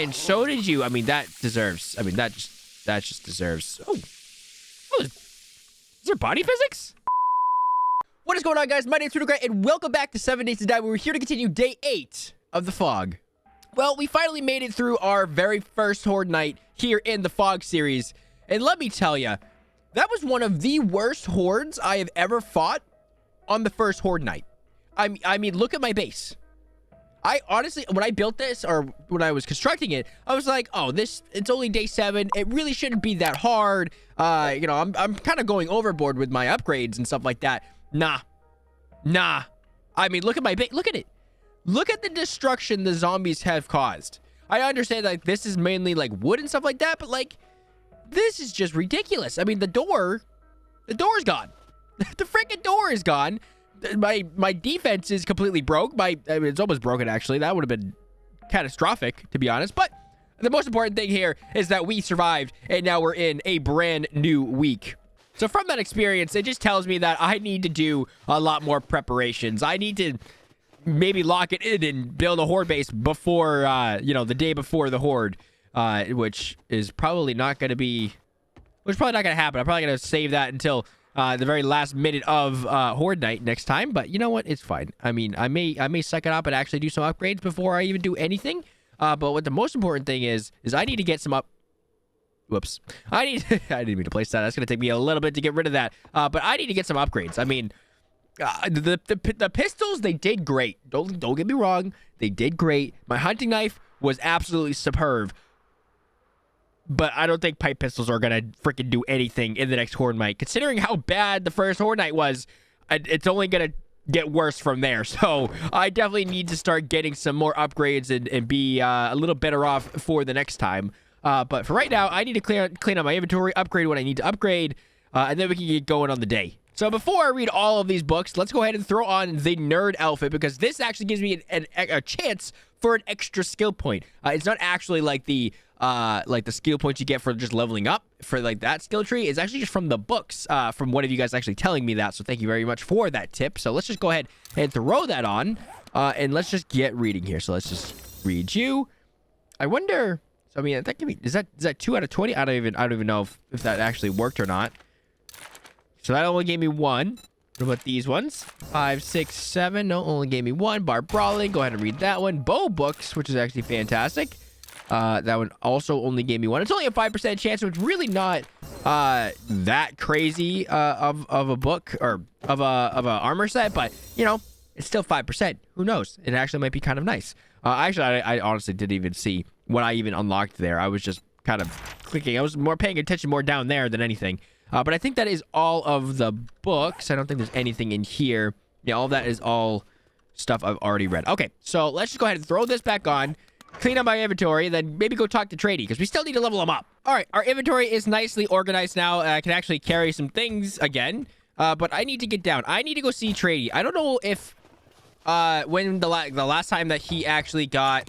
And so did you. I mean, that just deserves. Oh, is there body physics? What is going on, guys? My name is SpooDieCry, and welcome back to 7 Days to Die, where we're here to continue day 8 of the Fog. Well, we finally made it through our very first Horde night here in the Fog series, and let me tell you, that was one of the worst Hordes I have ever fought on the first Horde night. I mean, look at my base. I honestly, when I built this, or when I was constructing it, I was like, oh, it's only day 7. It really shouldn't be that hard. You know, I'm kind of going overboard with my upgrades and stuff like that. Nah. I mean, look at my base. Look at it. Look at the destruction the zombies have caused. I understand, like, this is mainly, like, wood and stuff like that, but, like, this is just ridiculous. I mean, the door's gone. The freaking door is gone. My defense is completely broke. I mean, it's almost broken, actually. That would have been catastrophic, to be honest. But the most important thing here is that we survived, and now we're in a brand new week. So from that experience, it just tells me that I need to do a lot more preparations. I need to maybe lock it in and build a horde base before, you know, the day before the horde, which is probably not going to be, happen. I'm probably going to save that until the very last minute of horde night next time. But you know what? It's fine. I mean, I may suck it up and actually do some upgrades before I even do anything. But what the most important thing is I need to get some Whoops. I didn't mean to place that. That's going to take me a little bit to get rid of that. But I need to get some upgrades. I mean, the pistols, they did great. Don't get me wrong. They did great. My hunting knife was absolutely superb. But I don't think pipe pistols are going to freaking do anything in the next Horde night. Considering how bad the first Horde night was, it's only going to get worse from there. So I definitely need to start getting some more upgrades and be a little better off for the next time. But for right now, I need to clean up my inventory, upgrade what I need to upgrade, and then we can get going on the day. So before I read all of these books, let's go ahead and throw on the nerd outfit, because this actually gives me a chance for an extra skill point. It's not actually like the skill points you get for just leveling up for like that skill tree. It's actually just from the books, from one of you guys actually telling me that. So thank you very much for that tip. So let's just go ahead and throw that on, and let's just get reading here. So let's just read you. I wonder. So I mean, that give me, is that 2 out of 20? I don't even know if that actually worked or not. So that only gave me 1. What about these ones? 5, 6, 7. No, only gave me 1. Bar brawling. Go ahead and read that one. Bow books, which is actually fantastic. That one also only gave me 1. It's only a 5% chance, so it's really not that crazy of a book or of a armor set, but you know, it's still 5%. Who knows? It actually might be kind of nice. Actually, I honestly didn't even see what I even unlocked there. I was just kind of clicking. I was more paying attention more down there than anything. But I think that is all of the books. I don't think there's anything in here. Yeah, all of that is all stuff I've already read. Okay, so let's just go ahead and throw this back on, clean up my inventory, and then maybe go talk to Trady, because we still need to level him up. All right, our inventory is nicely organized now. I can actually carry some things again, but I need to get down. I need to go see Trady. I don't know if when the last time that he actually got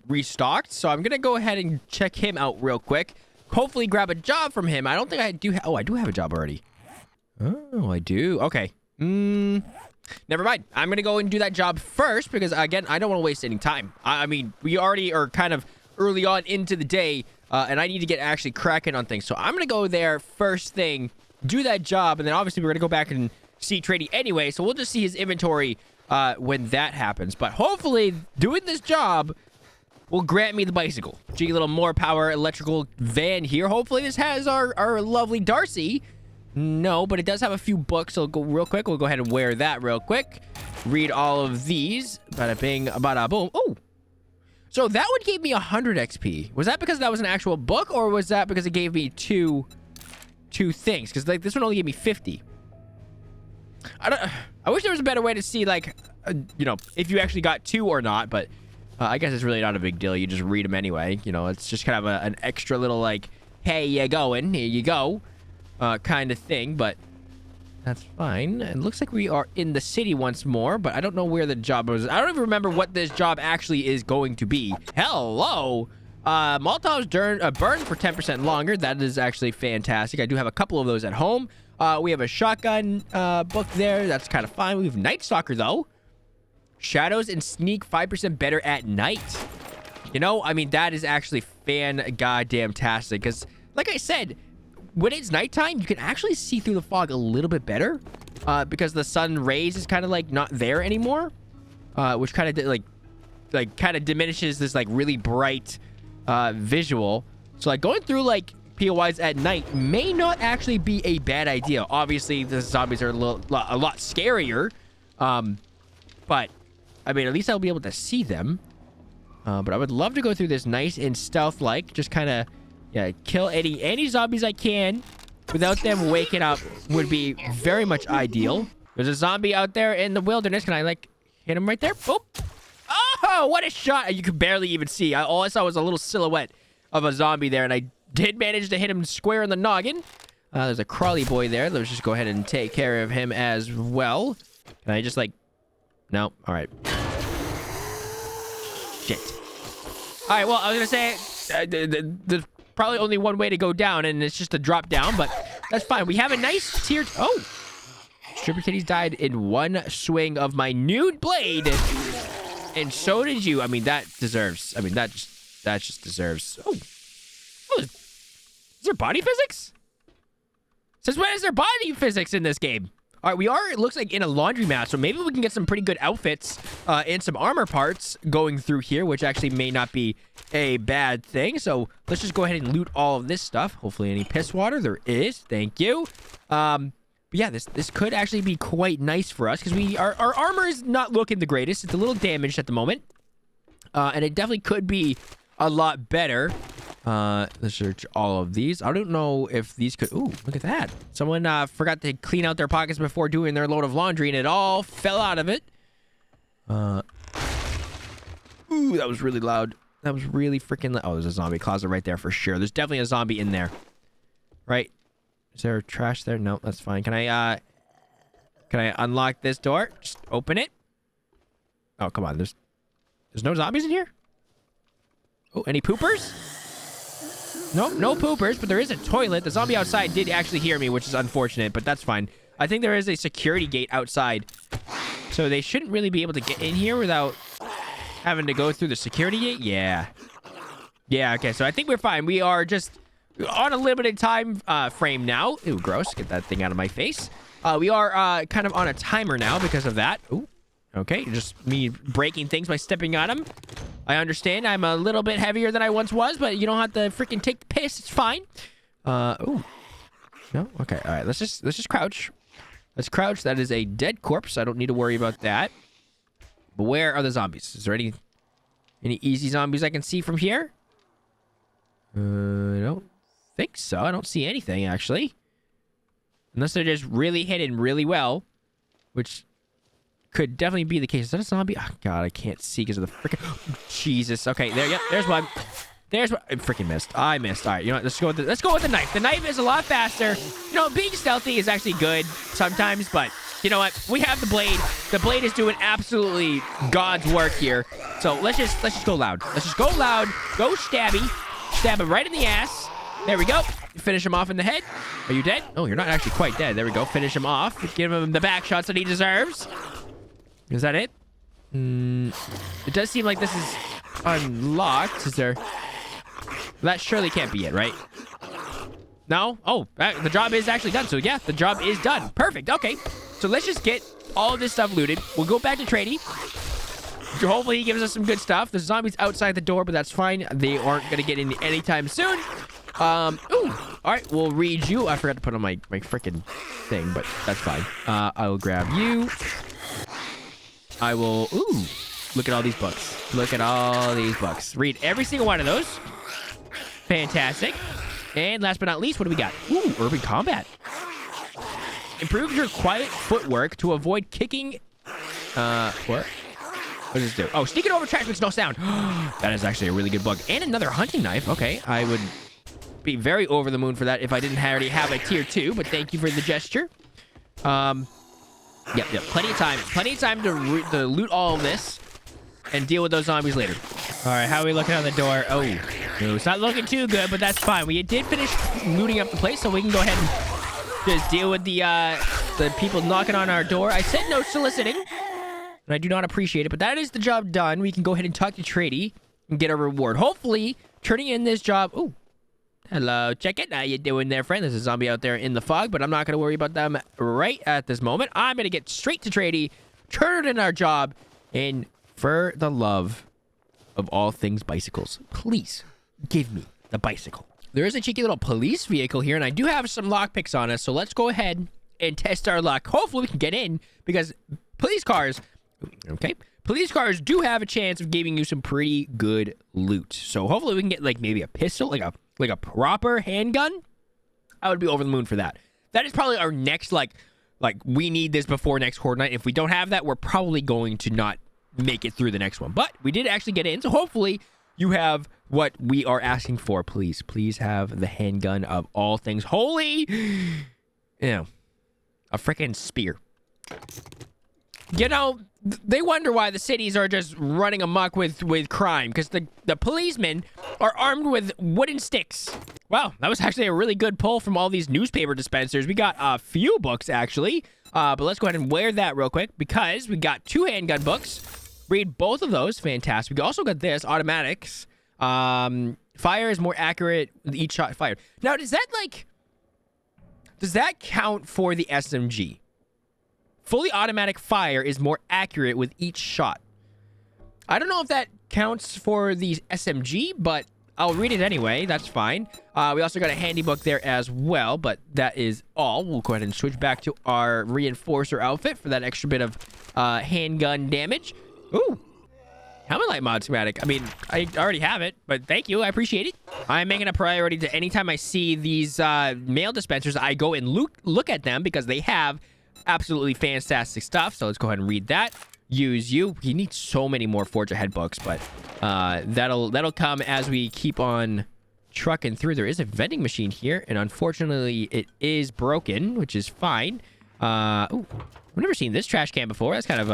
restocked, so I'm gonna go ahead and check him out real quick. Hopefully grab a job from him. I don't think I do. Oh, I do have a job already. Oh, I do. Okay. Never mind. I'm gonna go and do that job first, because again, I don't want to waste any time. I mean, we already are kind of early on into the day, and I need to get actually cracking on things. So I'm gonna go there first thing, do that job, and then obviously we're gonna go back and see Trady anyway. So we'll just see his inventory when that happens. But hopefully doing this job will grant me the bicycle. Gee, a little more power electrical van here. Hopefully this has our lovely Darcy. No, but it does have a few books. So go real quick. We'll go ahead and wear that real quick. Read all of these. Bada bing, bada boom. Oh, so that one gave me 100 XP. Was that because that was an actual book, or was that because it gave me two things? Because like this one only gave me 50. I wish there was a better way to see, like, you know, if you actually got 2 or not, but I guess it's really not a big deal. You just read them anyway. You know, it's just kind of an extra little, like, hey, you going, here you go, kind of thing, but that's fine. It looks like we are in the city once more, but I don't know where the job was. I don't even remember what this job actually is going to be. Hello! Molotovs burn for 10% longer. That is actually fantastic. I do have a couple of those at home. We have a shotgun book there. That's kind of fine. We have Night Stalker, though. Shadows and sneak 5% better at night. You know, I mean, that is actually fan-goddamn-tastic. Because, like I said, when it's nighttime, you can actually see through the fog a little bit better. Because the sun rays is kind of, like, not there anymore. Which kind of, like kind of diminishes this, like, really bright visual. So, like, going through, like, POIs at night may not actually be a bad idea. Obviously, the zombies are a lot scarier. But, I mean, at least I'll be able to see them. But I would love to go through this nice and stealth-like. Just kind of, yeah, kill any zombies I can without them waking up would be very much ideal. There's a zombie out there in the wilderness. Can I, like, hit him right there? Boop. Oh, what a shot. You could barely even see. All I saw was a little silhouette of a zombie there, and I did manage to hit him square in the noggin. There's a crawly boy there. Let's just go ahead and take care of him as well. Can I just, like... No. All right. Shit. All right, well, I was going to say, there's probably only one way to go down, and it's just a drop down, but that's fine. We have a nice tier... Oh! Stripper Titties died in one swing of my nude blade, and so did you. I mean, that deserves... I mean, that just deserves... Oh, is there body physics? Since when is there body physics in this game? All right, we are, it looks like, in a laundromat, so maybe we can get some pretty good outfits and some armor parts going through here, which actually may not be a bad thing. So let's just go ahead and loot all of this stuff. Hopefully any piss water. There is. Thank you. But yeah, this could actually be quite nice for us because our armor is not looking the greatest. It's a little damaged at the moment. And it definitely could be a lot better. Let's search all of these. I don't know if these could... Ooh, look at that. Someone forgot to clean out their pockets before doing their load of laundry, and it all fell out of it. Ooh, that was really loud. That was really freaking loud. Oh, there's a zombie closet right there for sure. There's definitely a zombie in there. Right? Is there trash there? No, that's fine. Can I unlock this door? Just open it. Oh, come on. There's no zombies in here? Oh, any poopers? Nope, no poopers, but there is a toilet. The zombie outside did actually hear me, which is unfortunate, but that's fine. I think there is a security gate outside, so they shouldn't really be able to get in here without having to go through the security gate. Yeah. Yeah, okay, so I think we're fine. We are just on a limited time frame now. Ooh, gross. Get that thing out of my face. We are kind of on a timer now because of that. Ooh, okay, just me breaking things by stepping on them. I understand I'm a little bit heavier than I once was, but you don't have to freaking take the piss. It's fine. Ooh. No? Okay. All right. Let's just crouch. Let's crouch. That is a dead corpse. I don't need to worry about that. But where are the zombies? Is there any easy zombies I can see from here? I don't think so. I don't see anything, actually. Unless they're just really hidden really well, which... could definitely be the case. Is that a zombie? Oh, God, I can't see because of the freaking... Jesus. Okay, there you go. There's one. There's one. I freaking missed. I missed. All right, you know what? Let's go with the knife. The knife is a lot faster. You know, being stealthy is actually good sometimes, but you know what? We have the blade. The blade is doing absolutely God's work here. So let's just go loud. Let's just go loud. Go stabby. Stab him right in the ass. There we go. Finish him off in the head. Are you dead? Oh, you're not actually quite dead. There we go. Finish him off. Give him the back shots that he deserves. Is that it? It does seem like this is unlocked. Is there... That surely can't be it, right? No? Oh, the job is actually done. So, yeah, the job is done. Perfect. Okay. So, let's just get all of this stuff looted. We'll go back to trading. Hopefully, he gives us some good stuff. There's zombies outside the door, but that's fine. They aren't going to get in anytime soon. Ooh. All right. We'll read you. I forgot to put on my freaking thing, but that's fine. I will grab you. I will... Ooh. Look at all these books. Look at all these books. Read every single one of those. Fantastic. And last but not least, what do we got? Ooh, urban combat. Improves your quiet footwork to avoid kicking... What? What does this do? Oh, sneaking over tracks makes no sound. That is actually a really good book. And another hunting knife. Okay, I would be very over the moon for that if I didn't already have a tier 2, but thank you for the gesture. Yep, plenty of time. Plenty of time to loot all of this and deal with those zombies later. All right, how are we looking on the door? Oh, no, it's not looking too good, but that's fine. We did finish looting up the place, so we can go ahead and just deal with the people knocking on our door. I said no soliciting, and I do not appreciate it, but that is the job done. We can go ahead and talk to Trady. and get a reward. Hopefully, turning in this job... Ooh. Hello, check it. How you doing there, friend? There's a zombie out there in the fog, but I'm not going to worry about them right at this moment. I'm going to get straight to tradie, turn in our job, and for the love of all things bicycles, please give me the bicycle. There is a cheeky little police vehicle here, and I do have some lockpicks on us, so let's go ahead and test our luck. Hopefully, we can get in, because police cars... Okay. Police cars do have a chance of giving you some pretty good loot. So hopefully we can get like maybe a pistol, like a proper handgun. I would be over the moon for that. That is probably our next like we need this before next Horde night. If we don't have that, we're probably going to not make it through the next one. But we did actually get in. So hopefully you have what we are asking for. Please have the handgun of all things holy. A freaking spear. You know, they wonder why the cities are just running amok with crime, because the policemen are armed with wooden sticks. Wow, that was actually a really good pull from all these newspaper dispensers. We got a few books, actually. But let's go ahead and wear that real quick, because we got 2 handgun books. Read both of those. Fantastic. We also got this, automatics. Fire is more accurate with each shot fired. Now, does that count for the SMG? Fully automatic fire is more accurate with each shot. I don't know if that counts for the SMG, but I'll read it anyway. That's fine. We also got a handy book there as well, but that is all. We'll go ahead and switch back to our reinforcer outfit for that extra bit of handgun damage. Ooh. Helmet light mod schematic. I mean, I already have it, but thank you. I appreciate it. I'm making a priority to anytime I see these mail dispensers, I go and look at them because they have absolutely fantastic stuff. So let's go ahead and read that. Use you. You need so many more Forge Ahead books, but that'll come as we keep on trucking through. There is a vending machine here, and unfortunately, it is broken, which is fine. Ooh, I've never seen this trash can before. That's kind of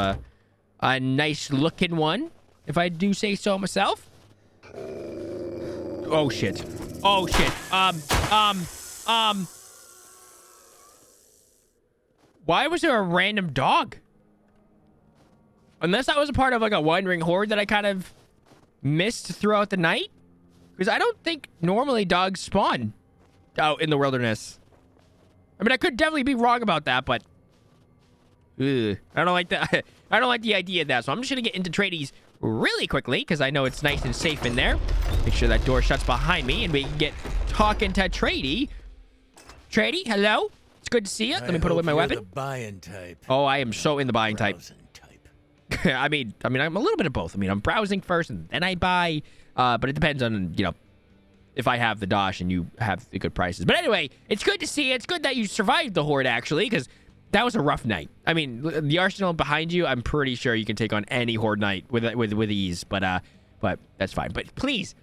a nice looking one, if I do say so myself. Oh shit. Oh shit. Why was there a random dog? Unless that was a part of like a wandering horde that I kind of missed throughout the night. Because I don't think normally dogs spawn out in the wilderness. I mean, I could definitely be wrong about that, but I don't like that. I don't like the idea of that. So I'm just going to get into tradies really quickly because I know it's nice and safe in there. Make sure that door shuts behind me and we can get talking to Tradie. Tradie, hello? It's good to see you. Let me put away my weapon. The buying type. Oh, I am so in the buying type. I mean, I'm a little bit of both. I mean, I'm browsing first and then I buy. But it depends on, if I have the dosh and you have the good prices. But anyway, it's good to see you. It's good that you survived the horde, actually, because that was a rough night. I mean, the arsenal behind you, I'm pretty sure you can take on any horde knight with ease. But that's fine. But please,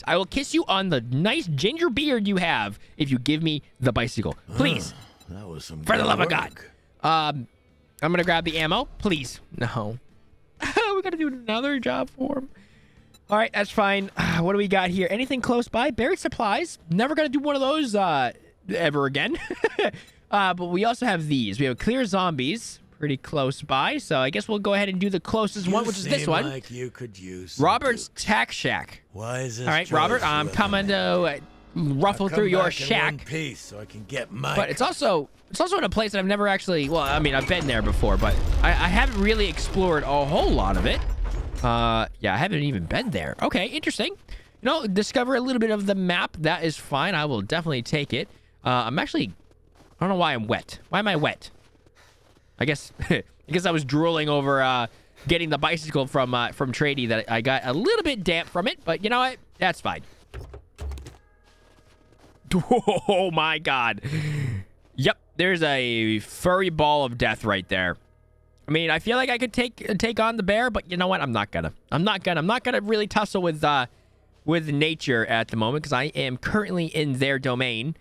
I will kiss you on the nice ginger beard you have if you give me the bicycle. Please. That was some for the love of God. I'm going to grab the ammo. Please. No. We got to do another job for him. All right, that's fine. What do we got here? Anything close by? Buried supplies. Never going to do one of those ever again. But we also have these. We have clear zombies. Pretty close by. So I guess we'll go ahead and do the closest one, which is this one. Like you could use Robert's Tack Shack. Why is this? All right, Robert, I'm coming to ruffle through your shack. In one piece so I can get mine. But it's also in a place that I've never actually, well, I mean, I've been there before, but I haven't really explored a whole lot of it. Yeah, I haven't even been there. Okay, interesting. Discover a little bit of the map. That is fine. I will definitely take it. I'm actually, I don't know why I'm wet. Why am I wet? I guess I was drooling over getting the bicycle from Tradie that I got a little bit damp from it, but you know what? That's fine. Oh my God. Yep, there's a furry ball of death right there. I mean, I feel like I could take on the bear, but you know what? I'm not gonna really tussle with nature at the moment because I am currently in their domain,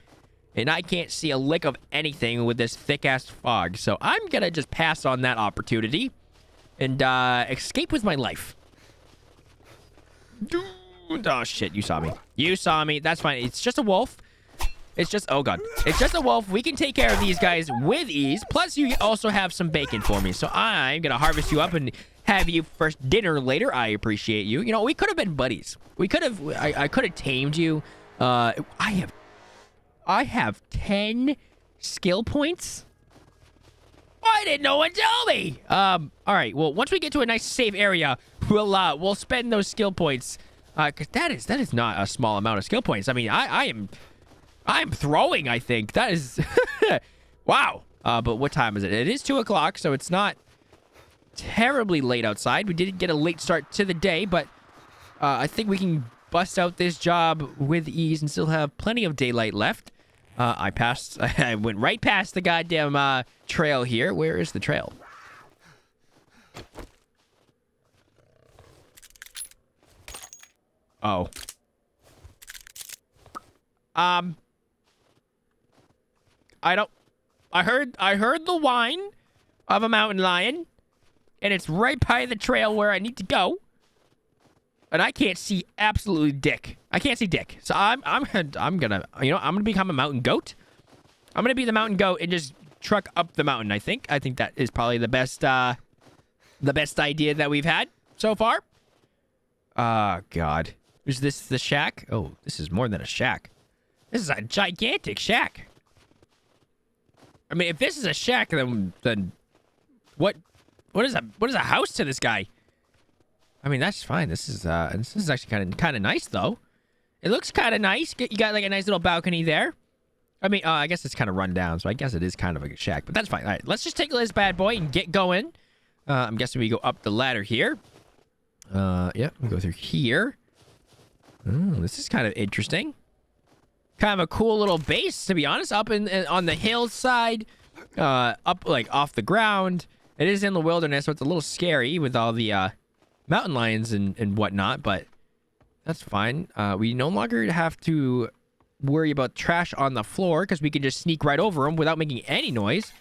and I can't see a lick of anything with this thick-ass fog. So I'm gonna just pass on that opportunity and escape with my life. Oh shit! You saw me. That's fine. It's just a wolf. It's just, oh god. It's just a wolf. We can take care of these guys with ease. Plus, you also have some bacon for me. So I'm going to harvest you up and have you for dinner later. I appreciate you. You know, we could have been buddies. We could have, I could have tamed you. I have 10 skill points. Why didn't no one tell me? All right. Well, once we get to a nice safe area, we'll spend those skill points. Cause that is not a small amount of skill points. I mean, I'm throwing, I think. That is... wow. But what time is it? It is 2 o'clock, so it's not terribly late outside. We did get a late start to the day, but I think we can bust out this job with ease and still have plenty of daylight left. I went right past the goddamn trail here. Where is the trail? Oh. I heard the whine of a mountain lion, and it's right by the trail where I need to go. And I can't see absolutely dick. I can't see dick. So I'm gonna become a mountain goat. I'm gonna be the mountain goat and just truck up the mountain, I think. I think that is probably the best idea that we've had so far. God. Is this the shack? Oh, this is more than a shack. This is a gigantic shack. I mean, if this is a shack, then what is a house to this guy? I mean, that's fine. This is actually kind of nice though. It looks kind of nice. You got like a nice little balcony there. I mean, I guess it's kind of run down, so I guess it is kind of like a shack, but that's fine. All right, let's just take this bad boy and get going. I'm guessing we go up the ladder here. Yeah, we go through here. Oh, this is kind of interesting. Kind of a cool little base, to be honest. Up on the hillside, up like off the ground. It is in the wilderness, so it's a little scary with all the mountain lions and whatnot, but that's fine. We no longer have to worry about trash on the floor because we can just sneak right over them without making any noise.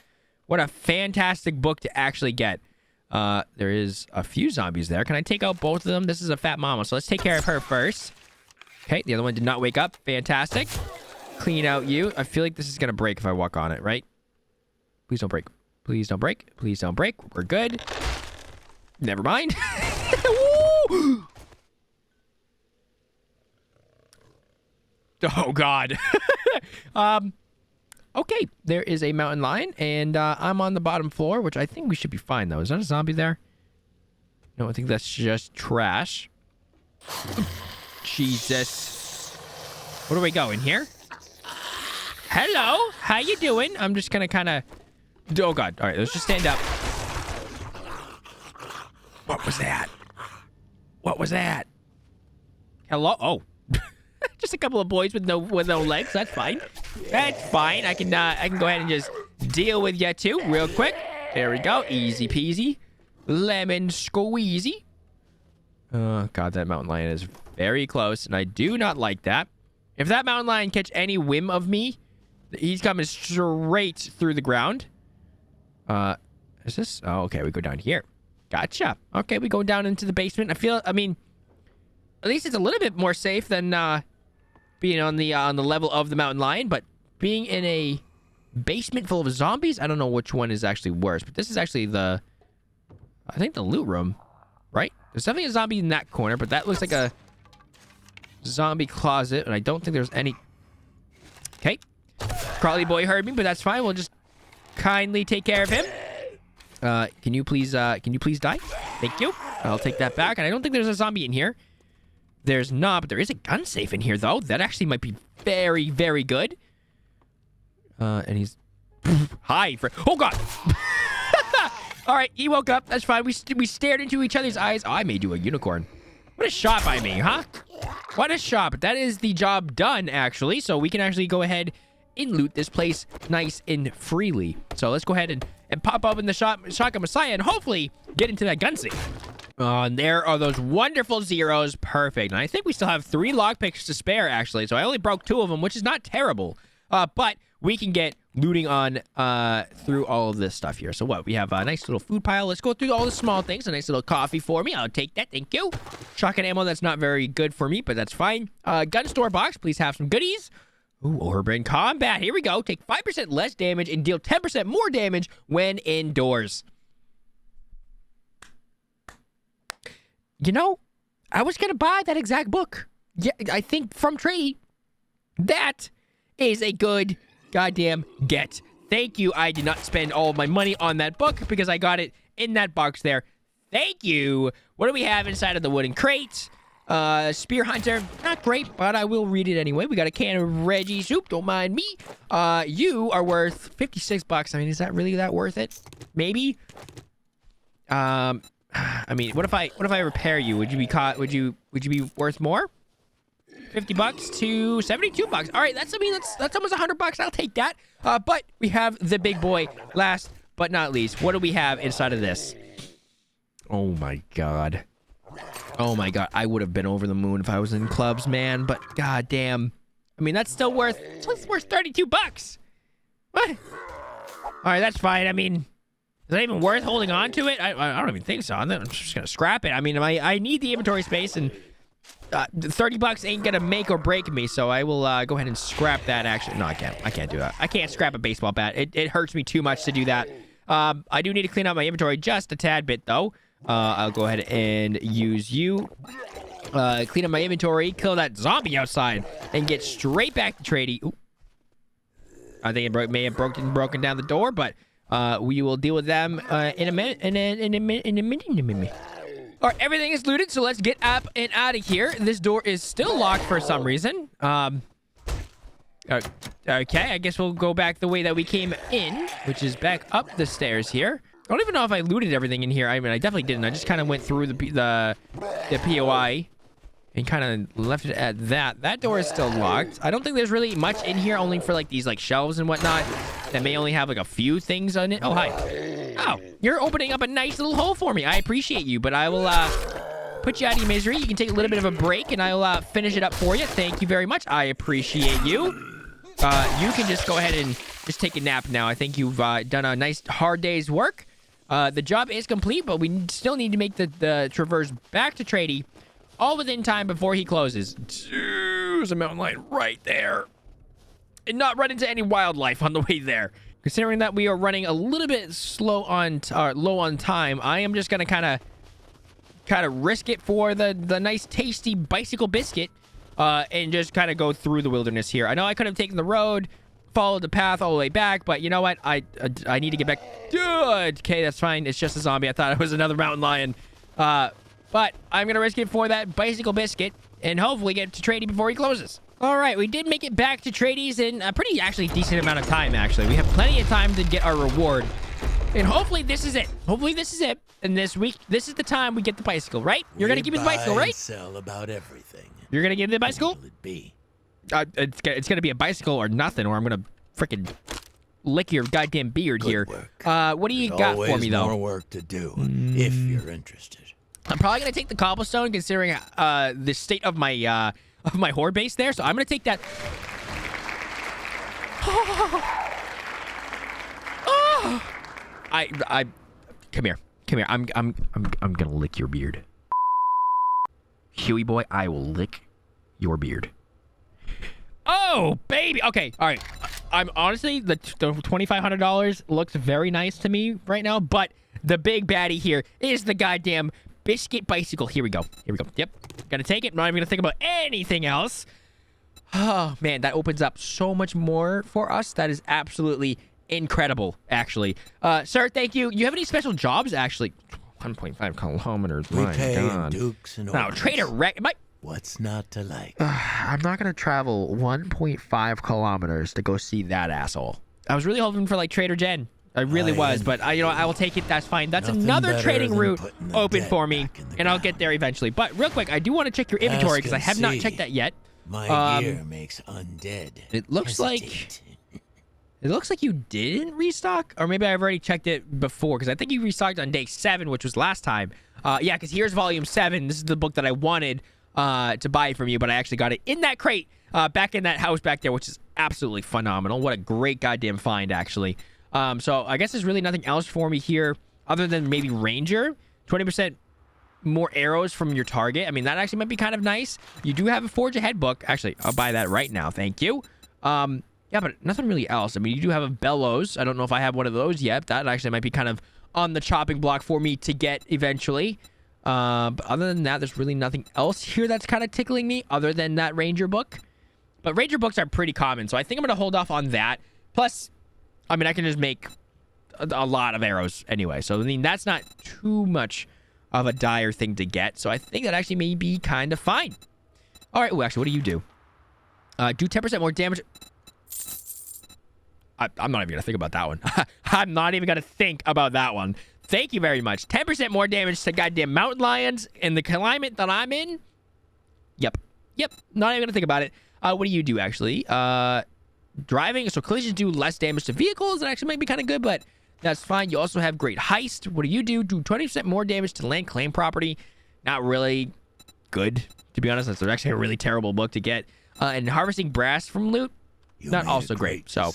What a fantastic book to actually get. There is a few zombies there. Can I take out both of them? This is a fat mama, so let's take care of her first. Okay, the other one did not wake up. Fantastic. Clean out you. I feel like this is going to break if I walk on it, right? Please don't break. Please don't break. Please don't break. We're good. Never mind. Oh, God. Okay, there is a mountain lion, and I'm on the bottom floor, which I think we should be fine, though. Is that a zombie there? No, I think that's just trash. Jesus. Where do we go? In here? Hello? How you doing? I'm just gonna kind of... Oh, God. All right, let's just stand up. What was that? What was that? Hello? Oh. Just a couple of boys with no legs. That's fine. That's fine. I can go ahead and just deal with you too real quick. There we go. Easy peasy. Lemon squeezy. Oh, God, that mountain lion is very close, and I do not like that. If that mountain lion catch any whim of me, he's coming straight through the ground. Is this? Oh, okay, we go down here. Gotcha. Okay, we go down into the basement. I mean, at least it's a little bit more safe than being on the level of the mountain lion, but being in a basement full of zombies, I don't know which one is actually worse, but this is actually I think the loot room, right? There's definitely a zombie in that corner, but that looks like a zombie closet, and I don't think there's any... Okay. Crawly boy heard me, but that's fine. We'll just kindly take care of him. Can you please die? Thank you. I'll take that back, and I don't think there's a zombie in here. There's not, but there is a gun safe in here, though. That actually might be very, very good. And he's... Hi, oh, God! All right, he woke up. That's fine. We stared into each other's eyes. Oh, I made you a unicorn. What a shot by me, huh? What a shot. But that is the job done, actually. So we can actually go ahead and loot this place nice and freely. So let's go ahead and pop up in the Shotgun Messiah and hopefully get into that gun safe. And there are those wonderful zeros. Perfect. And I think we still have 3 lockpicks to spare, actually. So I only broke 2 of them, which is not terrible. But we can get looting on through all of this stuff here. So what? We have a nice little food pile. Let's go through all the small things. A nice little coffee for me. I'll take that. Thank you. Shotgun ammo. That's not very good for me, but that's fine. Gun store box. Please have some goodies. Ooh, urban combat. Here we go. Take 5% less damage and deal 10% more damage when indoors. You know, I was going to buy that exact book. Yeah, I think from Trady. That is a good goddamn get. Thank you. I did not spend all of my money on that book because I got it in that box there. Thank you. What do we have inside of the wooden crate? Spear Hunter. Not great, but I will read it anyway. We got a can of Reggie soup. Don't mind me. You are worth $56. I mean, is that really that worth it? Maybe. I mean, what if I repair you? Would you be caught? Would you be worth more? $50 to $72. All right, that's almost $100. I'll take that. But we have the big boy last but not least. What do we have inside of this? Oh my god. Oh my god. I would have been over the moon if I was in clubs, man. But goddamn. I mean, that's still worth $32. What? All right, that's fine. I mean, is that even worth holding on to it? I don't even think so. I'm just gonna scrap it. I mean, I need the inventory space, and $30 ain't gonna make or break me, so I will go ahead and scrap that. Actually, no, I can't do that. I can't scrap a baseball bat. It hurts me too much to do that. I do need to clean out my inventory just a tad bit, though. I'll go ahead and use you. Clean up my inventory, kill that zombie outside, and get straight back to Trady. Ooh. I think it may have broken down the door, but we will deal with them in a minute. In a minute. All right, everything is looted, so let's get up and out of here. This door is still locked for some reason. Okay, I guess we'll go back the way that we came in, which is back up the stairs here. I don't even know if I looted everything in here. I mean, I definitely didn't. I just kind of went through the POI and kind of left it at that. That door is still locked. I don't think there's really much in here, only for like these like shelves and whatnot that may only have like a few things on it. Oh, hi. Oh, you're opening up a nice little hole for me. I appreciate you, but I will put you out of your misery. You can take a little bit of a break, and I'll finish it up for you. Thank you very much. I appreciate you. You can just go ahead and just take a nap now. I think you've done a nice hard day's work. The job is complete, but we still need to make the traverse back to Trady all within time before he closes. There's a mountain lion right there. And not run into any wildlife on the way there. Considering that we are running a little bit low on time, I am just gonna kind of risk it for the nice tasty bicycle biscuit, and just kind of go through the wilderness here. I know I could have taken the road, followed the path all the way back, but you know what? I need to get back. Okay, that's fine. It's just a zombie. I thought it was another mountain lion. But I'm gonna risk it for that bicycle biscuit, and hopefully get to Trady before he closes. All right, we did make it back to Trady's in a pretty actually decent amount of time, actually. We have plenty of time to get our reward. And hopefully this is it. Hopefully this is it. And this week, this is the time we get the bicycle, right? You're going to give me the bicycle, right? Sell about everything. You're going to give me the bicycle? What will it be? It's going to be a bicycle or nothing, or I'm going to freaking lick your goddamn beard here. Work. What do you got for me, though? More work to do, if you're interested. I'm probably going to take the cobblestone, considering the state of my horde base there. So I'm going to take that. I come here. I'm gonna lick your beard. Huey boy, I will lick your beard. Oh, baby. Okay, all right. I'm honestly, the $2,500 looks very nice to me right now, but the big baddie here is the goddamn biscuit bicycle. Here we go. Yep. Gonna take it. Not even gonna think about anything else. Oh, man, that opens up so much more for us. That is absolutely incredible, actually. Sir, thank you. You have any special jobs, actually? 1.5 kilometers. My God. Dukes and No, Trader Rex. What's not to like? I'm not going to travel 1.5 kilometers to go see that asshole. I was really hoping for, like, Trader Jen. I really was, but I will take it. That's fine. That's another trading route open for me, and I'll get there eventually. But real quick, I do want to check your inventory because I have not checked that yet. My gear makes undead. It looks like you didn't restock, or maybe I've already checked it before because I think you restocked on day 7, which was last time. Yeah, because here's volume 7. This is the book that I wanted to buy from you, but I actually got it in that crate back in that house back there, which is absolutely phenomenal. What a great goddamn find, actually. So I guess there's really nothing else for me here other than maybe Ranger. 20% more arrows from your target. I mean, that actually might be kind of nice. You do have a Forge Ahead book. Actually, I'll buy that right now. Thank you. Yeah, but nothing really else. I mean, you do have a bellows. I don't know if I have one of those yet. That actually might be kind of on the chopping block for me to get eventually. But other than that, there's really nothing else here that's kind of tickling me other than that ranger book. But ranger books are pretty common, so I think I'm going to hold off on that. Plus, I mean, I can just make a lot of arrows anyway. So, I mean, that's not too much of a dire thing to get. So, I think that actually may be kind of fine. All right. Well, actually, what do you do? Do 10% more damage. I'm not even going to think about that one. I'm not even going to think about that one. Thank you very much. 10% more damage to goddamn mountain lions in the climate that I'm in. Yep. Not even going to think about it. What do you do, actually? Driving. So collisions do less damage to vehicles. That actually might be kind of good, but that's fine. You also have great heist. What do? Do 20% more damage to land claim property. Not really good, to be honest. That's actually a really terrible book to get. And harvesting brass from loot. Not also great. So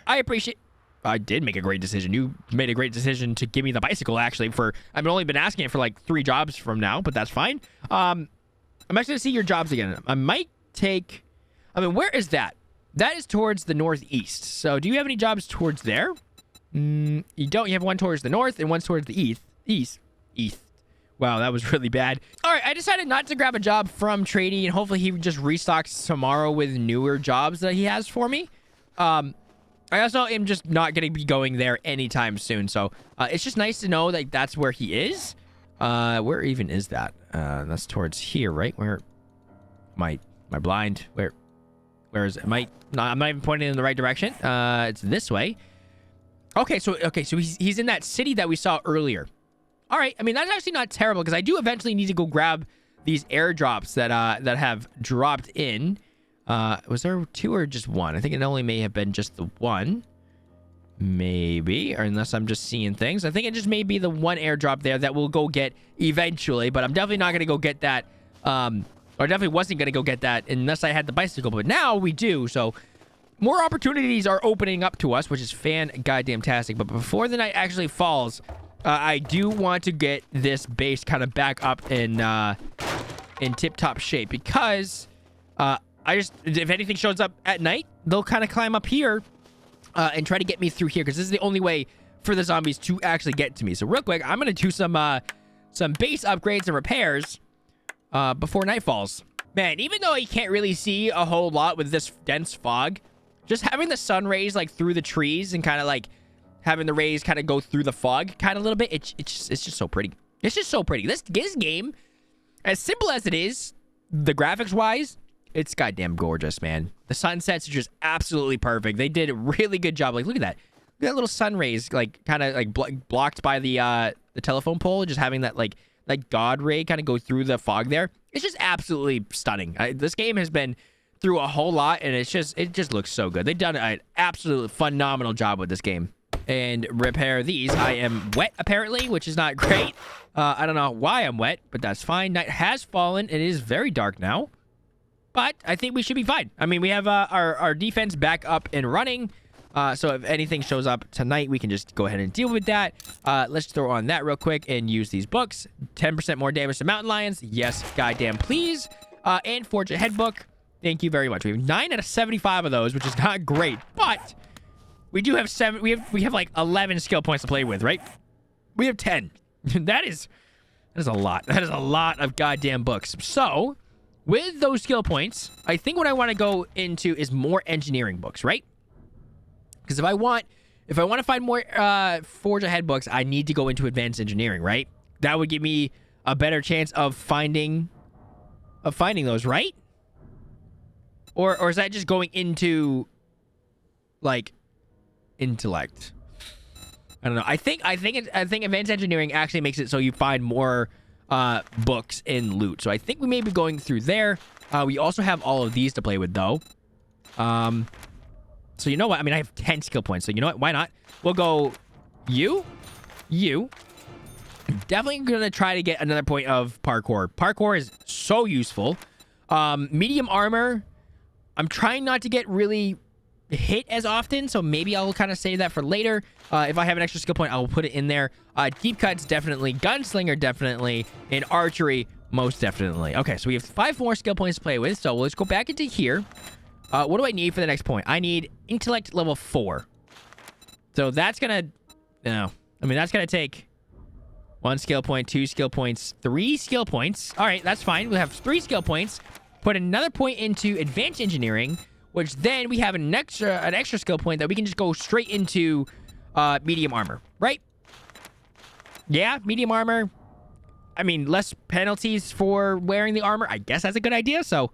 I appreciate. I did make a great decision. You made a great decision to give me the bicycle, actually. I've only been asking it for like 3 jobs from now, but that's fine. I'm actually going to see your jobs again. I might take. I mean, where is that? That is towards the northeast. So do you have any jobs towards there? You don't. You have one towards the north and one towards the east. Wow, that was really bad. All right, I decided not to grab a job from Trady, and hopefully he just restocks tomorrow with newer jobs that he has for me. I also am just not going to be going there anytime soon, so it's just nice to know that that's where he is. Where even is that? That's towards here, right? Where am I blind? Where is it? I'm not even pointing in the right direction. It's this way. Okay, so he's in that city that we saw earlier. All right, I mean, that's actually not terrible because I do eventually need to go grab these airdrops that have dropped in. Was there 2 or just 1? I think it only may have been just the 1. Maybe, or unless I'm just seeing things. I think it just may be the 1 airdrop there that we'll go get eventually, but I'm definitely not going to go get that. Or definitely wasn't going to go get that unless I had the bicycle, but now we do, so more opportunities are opening up to us, which is fan-goddamn-tastic. But before the night actually falls, I do want to get this base kind of back up in tip-top shape because if anything shows up at night, they'll kind of climb up here and try to get me through here because this is the only way for the zombies to actually get to me. So real quick, I'm going to do some base upgrades and repairs before night falls. Man, even though you can't really see a whole lot with this dense fog, just having the sun rays like through the trees and kind of like having the rays kind of go through the fog kind of a little bit, it's just so pretty. It's just so pretty. This game, as simple as it is, the graphics wise, it's goddamn gorgeous, man. The sunsets are just absolutely perfect. They did a really good job. Like, look at that. Look at that little sun rays, like kind of like blocked by the telephone pole, just having that like God ray kind of go through the fog there. It's just absolutely stunning. This game has been through a whole lot, and it just looks so good. They've done an absolutely phenomenal job with this game. And repair these. I am wet, apparently, which is not great. I don't know why I'm wet, but that's fine. Night has fallen. It is very dark now. But I think we should be fine. I mean, we have our defense back up and running. So if anything shows up tonight, we can just go ahead and deal with that. Let's throw on that real quick and use these books. 10% more damage to mountain lions. Yes, goddamn please. And forge a head book. Thank you very much. We have 9 out of 75 of those, which is not great. But we do have 7. We have like 11 skill points to play with, right? We have 10. That is a lot. That is a lot of goddamn books. So with those skill points, I think what I want to go into is more engineering books, right? Because if I want to find more forge ahead books, I need to go into advanced engineering, right? That would give me a better chance of finding those, right? Or is that just going into like intellect? I don't know. I think advanced engineering actually makes it so you find more books in loot. So I think we may be going through there. We also have all of these to play with though. So you know what? I mean, I have 10 skill points. So you know what? Why not? We'll go you. Definitely gonna try to get another point of parkour. Parkour is so useful. Medium armor. I'm trying not to get really hit as often, so maybe I'll kind of save that for later. If I have an extra skill point, I will put it in there. Deep cuts, definitely. Gunslinger, definitely. And archery, most definitely. Okay, so we have 5 more skill points to play with, so let's go back into here. What do I need for the next point? I need intellect level 4. So that's gonna, no. I mean, that's gonna take 1 skill point, 2 skill points, 3 skill points. All right, that's fine. We'll have 3 skill points. Put another point into advanced engineering, which then we have an extra skill point that we can just go straight into medium armor, right? Yeah, medium armor. I mean, less penalties for wearing the armor. I guess that's a good idea. So,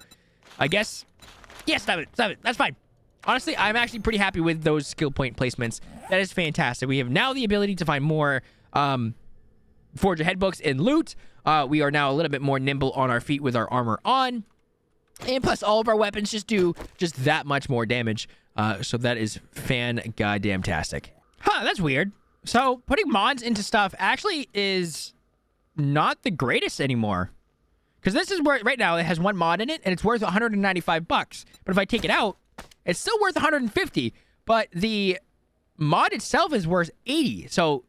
I guess, yeah, stop it. That's fine. Honestly, I'm actually pretty happy with those skill point placements. That is fantastic. We have now the ability to find more forge ahead books and loot. We are now a little bit more nimble on our feet with our armor on. And plus, all of our weapons just do just that much more damage. So that is fan-goddamn-tastic. Huh, that's weird. So, putting mods into stuff actually is not the greatest anymore. Because this is where, right now, it has 1 mod in it, and it's worth 195 bucks. But if I take it out, it's still worth 150. But the mod itself is worth 80. So,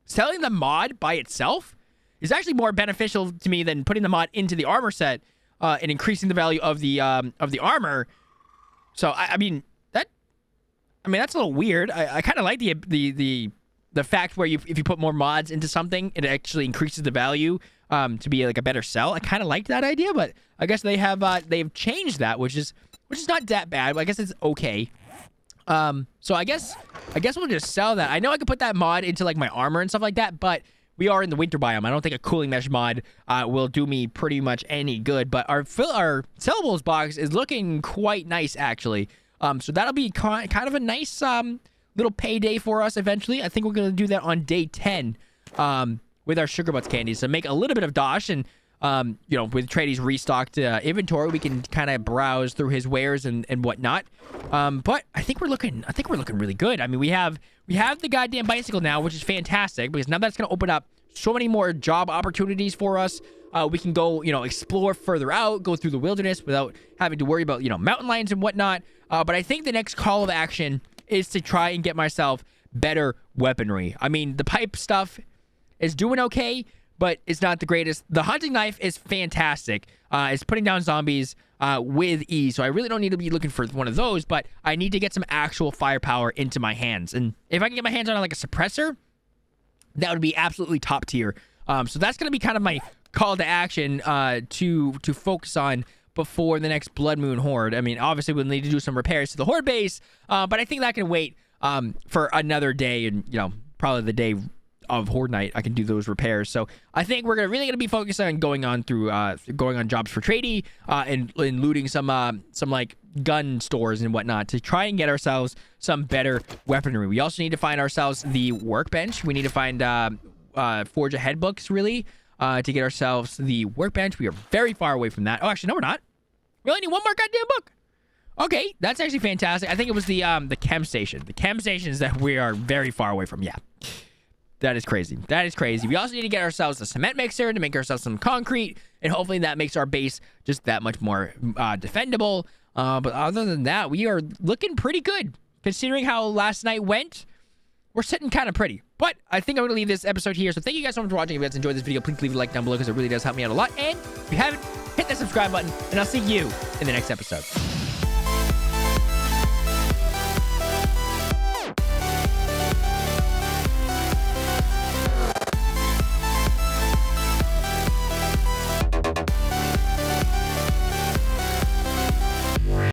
selling the mod by itself is actually more beneficial to me than putting the mod into the armor set and increasing the value of the armor. So, I mean, that's a little weird. I kind of like the fact where if you put more mods into something, it actually increases the value to be like a better sell. I kind of like that idea, but I guess they've changed that, which is not that bad. But I guess it's okay. So I guess we'll just sell that. I know I could put that mod into like my armor and stuff like that, but we are in the winter biome. I don't think a cooling mesh mod will do me pretty much any good. But our sellables box is looking quite nice actually. So that'll be kind of a nice little payday for us eventually. I think we're going to do that on day 10 with our Sugar Butts candies. So make a little bit of dosh and, with Trady's restocked inventory, we can kind of browse through his wares and whatnot. But I think we're looking really good. I mean, we have the goddamn bicycle now, which is fantastic because now that's going to open up so many more job opportunities for us. We can go, explore further out, go through the wilderness without having to worry about, mountain lions and whatnot. But I think the next call of action is to try and get myself better weaponry. I mean, the pipe stuff is doing okay, but it's not the greatest. The hunting knife is fantastic. It's putting down zombies with ease, so I really don't need to be looking for one of those, but I need to get some actual firepower into my hands. And if I can get my hands on like a suppressor, that would be absolutely top tier. So that's going to be kind of my call to action to focus on before the next Blood Moon Horde. I mean, obviously we'll need to do some repairs to the Horde base, but I think that can wait for another day, and probably the day of Horde Night I can do those repairs. So I think we're really gonna be focused on going on jobs for Trady and looting some like gun stores and whatnot to try and get ourselves some better weaponry. We also need to find ourselves the workbench. We need to find forge ahead books really to get ourselves the workbench. We are very far away from that. Oh, actually, no, we're not. We only need 1 more goddamn book. Okay, that's actually fantastic. I think it was the chem station. The chem station is that we are very far away from. Yeah, that is crazy. That is crazy. We also need to get ourselves a cement mixer to make ourselves some concrete, and hopefully that makes our base just that much more defendable. But other than that, we are looking pretty good. Considering how last night went, we're sitting kind of pretty. But I think I'm going to leave this episode here. So thank you guys so much for watching. If you guys enjoyed this video, please leave a like down below because it really does help me out a lot. And if you haven't, hit that subscribe button, and I'll see you in the next episode.